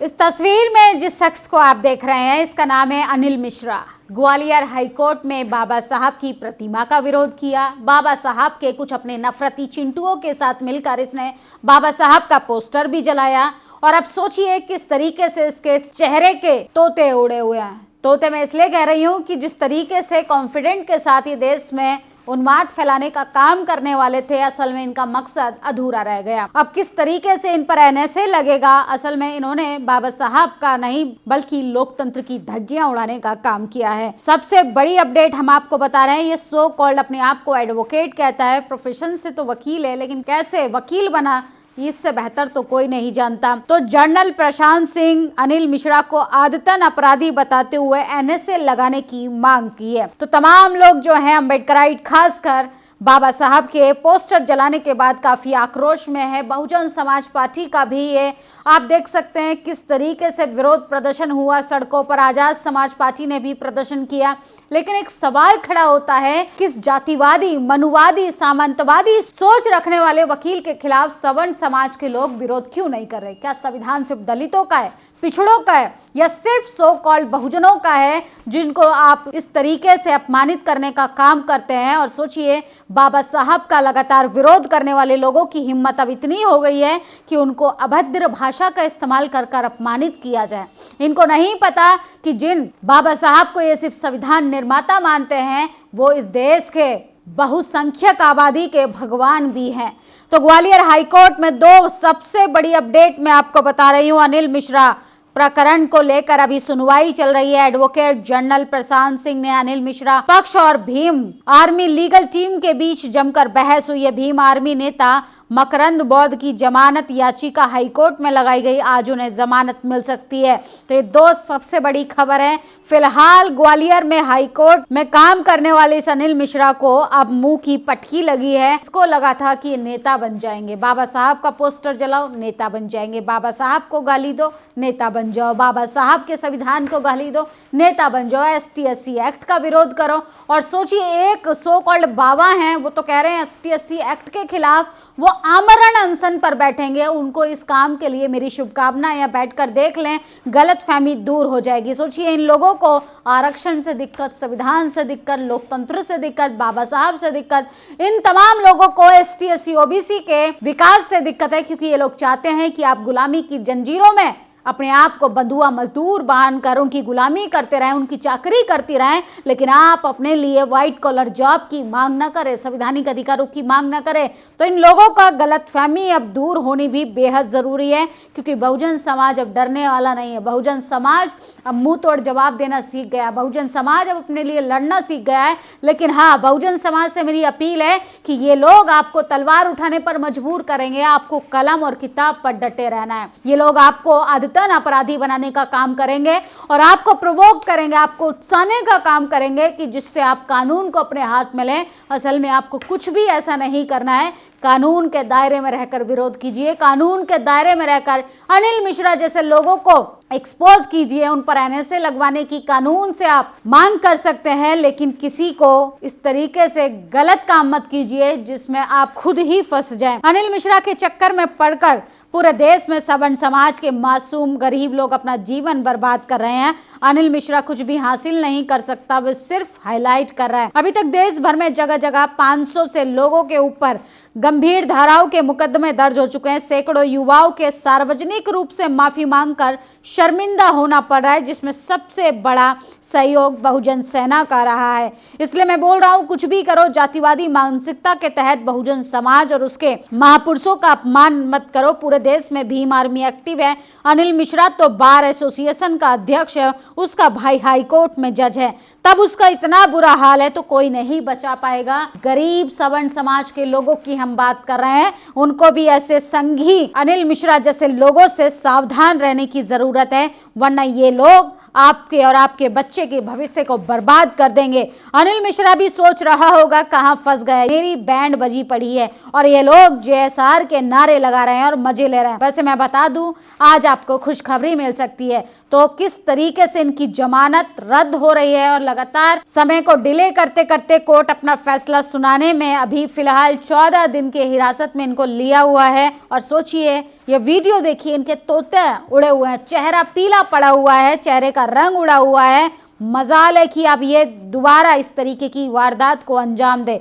इस तस्वीर में जिस शख्स को आप देख रहे हैं, इसका नाम है अनिल मिश्रा। ग्वालियर हाईकोर्ट में बाबा साहब की प्रतिमा का विरोध किया। बाबा साहब के कुछ अपने नफरती चिंटुओं के साथ मिलकर इसने बाबा साहब का पोस्टर भी जलाया। और अब सोचिए किस तरीके से इसके चेहरे के तोते उड़े हुए हैं। तोते मैं इसलिए कह रही हूँ कि जिस तरीके से कॉन्फिडेंट के साथ ये देश में उन्माद फैलाने का काम करने वाले थे, असल में इनका मकसद अधूरा रह गया। अब किस तरीके से इन पर एनएसए लगेगा, असल में इन्होंने बाबा साहब का नहीं बल्कि लोकतंत्र की धज्जियां उड़ाने का काम किया है। सबसे बड़ी अपडेट हम आपको बता रहे हैं, ये सो कॉल्ड अपने आप को एडवोकेट कहता है, प्रोफेशन से तो वकील है, लेकिन कैसे वकील बना इससे बेहतर तो कोई नहीं जानता। तो जनरल प्रशांत सिंह अनिल मिश्रा को आदतन अपराधी बताते हुए एनएसए लगाने की मांग की है। तो तमाम लोग जो हैं अम्बेडकराइट खासकर बाबा साहब के पोस्टर जलाने के बाद काफी आक्रोश में है। बहुजन समाज पार्टी का भी ये आप देख सकते हैं किस तरीके से विरोध प्रदर्शन हुआ सड़कों पर। आजाद समाज पार्टी ने भी प्रदर्शन किया, लेकिन एक सवाल खड़ा होता है, किस जातिवादी, मनुवादी, सामंतवादी सोच रखने वाले वकील के खिलाफ सवर्ण समाज के लोग विरोध क्यों नहीं कर रहे? क्या संविधान सिर्फ दलितों का है, पिछड़ों का है, या सिर्फ सो कॉल्ड बहुजनों का है जिनको आप इस तरीके से अपमानित करने का काम करते हैं? और सोचिए, बाबा साहब का लगातार विरोध करने वाले लोगों की हिम्मत अब इतनी हो गई है कि उनको अभद्र भाषा का इस्तेमाल कर कर अपमानित किया जाए। इनको नहीं पता कि जिन बाबा साहब को ये सिर्फ संविधान निर्माता मानते हैं, वो इस देश के बहुसंख्यक आबादी के भगवान भी हैं। तो ग्वालियर हाईकोर्ट में दो सबसे बड़ी अपडेट मैं आपको बता रही हूँ। अनिल मिश्रा प्रकरण को लेकर अभी सुनवाई चल रही है। एडवोकेट जनरल प्रशांत सिंह ने अनिल मिश्रा पक्ष और भीम आर्मी लीगल टीम के बीच जमकर बहस हुई है। भीम आर्मी नेता मकरंद बौद्ध की जमानत याचिका हाईकोर्ट में लगाई गई, आज उन्हें जमानत मिल सकती है। तो ये दो सबसे बड़ी खबर है। फिलहाल ग्वालियर में हाईकोर्ट में काम करने वाले इस अनिल मिश्रा को अब मुंह की पटकी लगी है। इसको लगा था कि ये नेता बन जाएंगे, बाबा साहब का पोस्टर जलाओ नेता बन जाएंगे, बाबा साहब को गाली दो नेता बन जाओ, बाबा साहब के संविधान को गाली दो नेता बन जाओ, ST/SC एक्ट का विरोध करो। और सोचिए, एक सो कॉल्ड बाबा हैं, वो तो कह रहे हैं ST/SC एक्ट के खिलाफ वो आमरण अनशन पर बैठेंगे। उनको इस काम के लिए मेरी शुभकामनाएं, या बैठकर देख लें, गलतफहमी दूर हो जाएगी। सोचिए, इन लोगों को आरक्षण से दिक्कत, संविधान से दिक्कत, लोकतंत्र से दिक्कत, बाबा साहब से दिक्कत, इन तमाम लोगों को ST/SC OBC के विकास से दिक्कत है, क्योंकि ये लोग चाहते हैं कि आप गुलामी की जंजीरों में अपने आप को बंधुआ मजदूर बांधकर उनकी गुलामी करते रहें, उनकी चाकरी करती रहें, लेकिन आप अपने लिए व्हाइट कॉलर जॉब की मांग न करें, संवैधानिक अधिकारों की मांग न करें। तो इन लोगों का गलतफहमी अब दूर होनी भी बेहद जरूरी है, क्योंकि बहुजन समाज अब डरने वाला नहीं है। बहुजन समाज अब मुंह तोड़ जवाब देना सीख गया, बहुजन समाज अब अपने लिए लड़ना सीख गया है। लेकिन हाँ, बहुजन समाज से मेरी अपील है कि ये लोग आपको तलवार उठाने पर मजबूर करेंगे, आपको कलम और किताब पर डटे रहना है। ये लोग आपको आदतन अपराधी बनाने का काम करेंगे और आपको प्रोवोक करेंगे, आपको उकसाने का काम करेंगे कि जिससे आप कानून को अपने हाथ में लें। असल में आपको कुछ भी ऐसा नहीं करना है। कानून के दायरे में रहकर विरोध कीजिए, कानून के दायरे में रहकर अनिल मिश्रा जैसे लोगों को एक्सपोज कीजिए, उन पर एनएसए लगवाने की कानून से आप मांग कर सकते हैं, लेकिन किसी को इस तरीके से गलत काम मत कीजिए जिसमें आप खुद ही फंस जाएं। अनिल मिश्रा के चक्कर में पड़कर पूरे देश में सवर्ण समाज के मासूम गरीब लोग अपना जीवन बर्बाद कर रहे हैं। अनिल मिश्रा कुछ भी हासिल नहीं कर सकता, वो सिर्फ हाईलाइट कर रहा है। अभी तक देश भर में जगह जगह 500 से लोगों के ऊपर गंभीर धाराओं के मुकदमे दर्ज हो चुके हैं। सैकड़ों युवाओं के सार्वजनिक रूप से माफी मांगकर शर्मिंदा होना पड़ रहा है, जिसमें सबसे बड़ा सहयोग बहुजन सेना का रहा है। इसलिए मैं बोल रहा हूं, कुछ भी करो, जातिवादी मानसिकता के तहत बहुजन समाज और उसके महापुरुषों का अपमान मत करो। पूरे देश में भीम आर्मी एक्टिव है। अनिल मिश्रा तो बार एसोसिएशन का अध्यक्ष है, उसका भाई हाईकोर्ट में जज है, तब उसका इतना बुरा हाल है तो कोई नहीं बचा पाएगा। गरीब सवर्ण समाज के लोगों की हम बात कर रहे हैं, उनको भी ऐसे संघी अनिल मिश्रा जैसे लोगों से सावधान रहने की जरूरत है, वरना ये लोग आपके और आपके बच्चे के भविष्य को बर्बाद कर देंगे। अनिल मिश्रा भी सोच रहा होगा कहां फंस गया, मेरी बैंड बजी पड़ी है और ये लोग JSR के नारे लगा रहे हैं और मजे ले रहे हैं। वैसे मैं बता दूं, आज आपको खुशखबरी मिल सकती है। तो किस तरीके से इनकी जमानत रद्द हो रही है और लगातार समय को डिले करते करते कोर्ट अपना फैसला सुनाने में अभी फिलहाल 14 दिन के हिरासत में इनको लिया हुआ है। और सोचिए, ये वीडियो देखिए, इनके तोते उड़े हुए हैं, चेहरा पीला पड़ा हुआ है, चेहरे का रंग उड़ा हुआ है। मजाल है कि अब ये दोबारा इस तरीके की वारदात को अंजाम दे।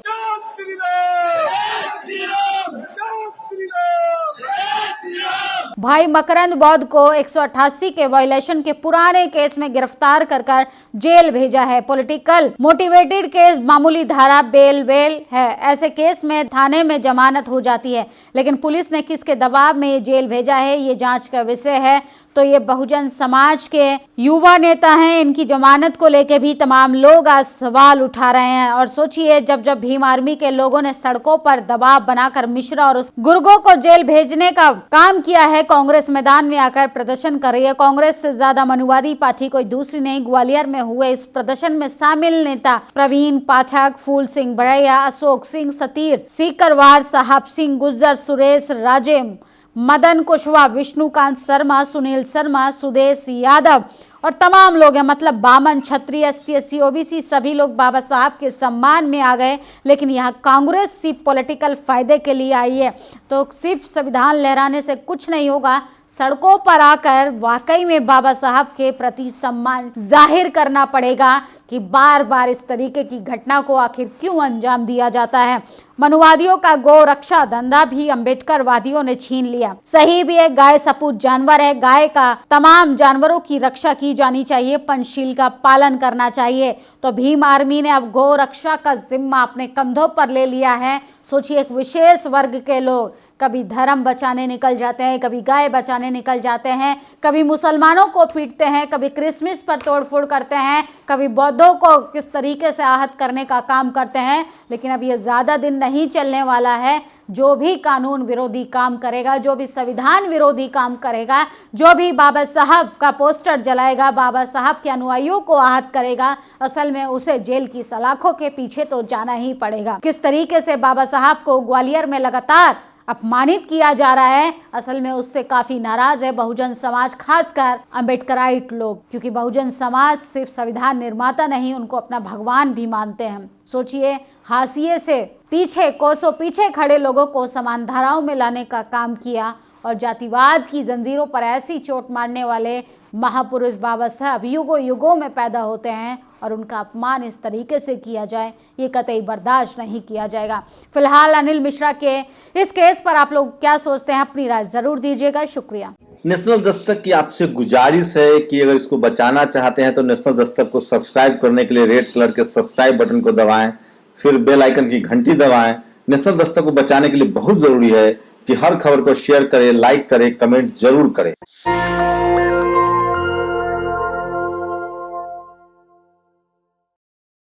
भाई मकरंद बौद्ध को 188 के वायलेशन के पुराने केस में गिरफ्तार कर जेल भेजा है। पॉलिटिकल मोटिवेटेड केस, मामूली धारा, बेल है। ऐसे केस में थाने में जमानत हो जाती है, लेकिन पुलिस ने किसके दबाव में ये जेल भेजा है, ये जांच का विषय है। तो ये बहुजन समाज के युवा नेता हैं, इनकी जमानत को लेके भी तमाम लोग आज सवाल उठा रहे हैं। और सोचिए, जब भीम आर्मी के लोगों ने सड़कों पर दबाव बनाकर मिश्रा और उस गुर्गों को जेल भेजने का काम किया है, कांग्रेस मैदान में आकर प्रदर्शन कर रही है। कांग्रेस से ज्यादा मनुवादी पार्टी कोई दूसरी नहीं। ग्वालियर में हुए इस प्रदर्शन में शामिल नेता प्रवीण पाठक, फूल सिंह बड़ैया, अशोक सिंह सतीर, सीकरवार, साहब सिंह गुज्जर, सुरेश राजेम, मदन कुशवाहा, विष्णुकांत शर्मा, सुनील शर्मा, सुदेश यादव और तमाम लोग हैं। मतलब बामन, क्षत्रिय, ST SC OBC सभी लोग बाबा साहब के सम्मान में आ गए। लेकिन यहाँ कांग्रेस सिर्फ पॉलिटिकल फायदे के लिए आई है। तो सिर्फ संविधान लहराने से कुछ नहीं होगा, सड़कों पर आकर वाकई में बाबा साहब के प्रति सम्मान जाहिर करना पड़ेगा कि बार बार इस तरीके की घटना को आखिर क्यों अंजाम दिया जाता है। मनुवादियों का गौ रक्षा धंधा भी अंबेडकर वादियों ने छीन लिया। सही भी है, गाय सपूत जानवर है, गाय का तमाम जानवरों की रक्षा की जानी चाहिए, पंचशील का पालन करना चाहिए। तो भीम आर्मी ने अब गौ रक्षा का जिम्मा अपने कंधों पर ले लिया है। सोचिए, एक विशेष वर्ग के लोग कभी धर्म बचाने निकल जाते हैं, कभी गाय बचाने निकल जाते हैं, कभी मुसलमानों को पीटते हैं, कभी क्रिसमस पर तोड़फोड़ करते हैं, कभी बौद्धों को किस तरीके से आहत करने का काम करते हैं। लेकिन अब ये ज़्यादा दिन नहीं चलने वाला है। जो भी कानून विरोधी काम करेगा, जो भी संविधान विरोधी काम करेगा, जो भी बाबा साहब का पोस्टर जलाएगा, बाबा साहब के अनुयायियों को आहत करेगा, असल में उसे जेल की सलाखों के पीछे तो जाना ही पड़ेगा। किस तरीके से बाबा साहब को ग्वालियर में लगातार अपमानित किया जा रहा है, असल में उससे काफी नाराज है बहुजन समाज, खासकर अम्बेडकराइट लोग। क्योंकि बहुजन समाज सिर्फ संविधान निर्माता नहीं, उनको अपना भगवान भी मानते हैं। सोचिए, हाशिए से पीछे, कोसों पीछे खड़े लोगों को समान धाराओं में लाने का काम किया और जातिवाद की जंजीरों पर ऐसी चोट मारने वाले महापुरुष बाबा साहब युगों युगों में पैदा होते हैं और उनका अपमान इस तरीके से किया जाए, ये कतई बर्दाश्त नहीं किया जाएगा। फिलहाल अनिल मिश्रा के इस केस पर आप लोग क्या सोचते हैं, अपनी राय जरूर दीजिएगा। शुक्रिया। नेशनल दस्तक की आपसे गुजारिश है कि अगर इसको बचाना चाहते हैं तो नेशनल दस्तक को सब्सक्राइब करने के लिए रेड कलर के सब्सक्राइब बटन को दबाएं, फिर बेल आइकन की घंटी दबाएं। नेशनल दस्तक को बचाने के लिए बहुत जरूरी है कि हर खबर को शेयर करें, लाइक करें, कमेंट जरूर करें।